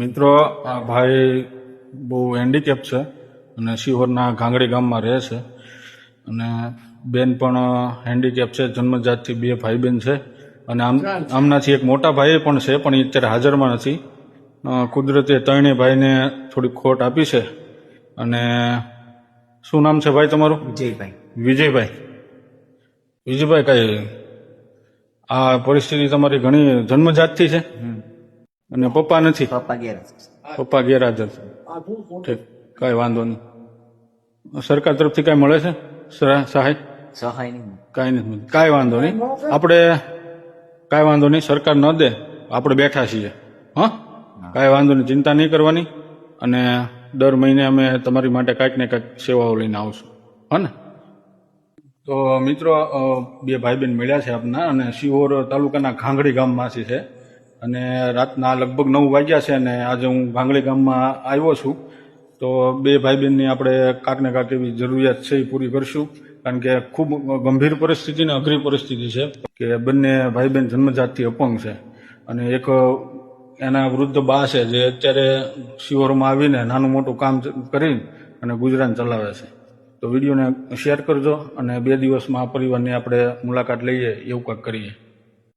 મિત્રો, આ ભાઈ બહુ હેન્ડીકેપ છે અને શિહોરના ઘાંગડી ગામમાં રહે છે અને બેન પણ હેન્ડીકેપ છે. જન્મજાતથી બે ભાઈ બેન છે અને આમનાથી એક મોટા ભાઈ પણ છે, પણ એ અત્યારે હાજરમાં નથી. કુદરતે ત્રણેય ભાઈને થોડી ખોટ આપી છે. અને શું નામ છે ભાઈ તમારું? વિજયભાઈ. વિજયભાઈ, કઈ આ પરિસ્થિતિ તમારી ઘણી જન્મજાતથી છે અને પપ્પા નથી? પપ્પા ગેરહાજર છે. ઠીક, કઈ વાંધો નહીં. સરકાર તરફથી કઈ મળે છે સહાય? કઈ નથી. કાંઈ વાંધો નહીં, આપણે કાંઈ વાંધો નહીં. સરકાર ન દે, આપણે બેઠા છીએ. હા, કાંઈ વાંધો નહીં, ચિંતા નહીં કરવાની. અને દર મહિને અમે તમારી માટે કાંઈક ને કાંઈક સેવાઓ લઈને આવશું. હા ને? તો મિત્રો, બે ભાઈ બહેન મળ્યા છે આપના, અને શિહોર તાલુકાના ઘાંગડી ગામમાંથી છે. અને રાતના લગભગ 9 વાગ્યા છે અને આજે હું ઘાંગડી ગામમાં આવ્યો છું. તો બે ભાઈ બહેનની આપણે કાંક ને કાંક એવી જરૂરિયાત છે એ પૂરી કરશું. કારણ કે ખૂબ ગંભીર પરિસ્થિતિ ને અઘરી પરિસ્થિતિ છે કે બંને ભાઈ બહેન જન્મજાતથી અપંગ છે. અને એક એના વૃદ્ધ બા છે જે અત્યારે શિહોરમાં આવીને નાનું મોટું કામ કરી અને ગુજરાન ચલાવે છે. તો વિડીયોને શેર કરજો અને 2 દિવસમાં આ પરિવારની આપણે મુલાકાત લઈએ, એવું કાંઈક કરીએ.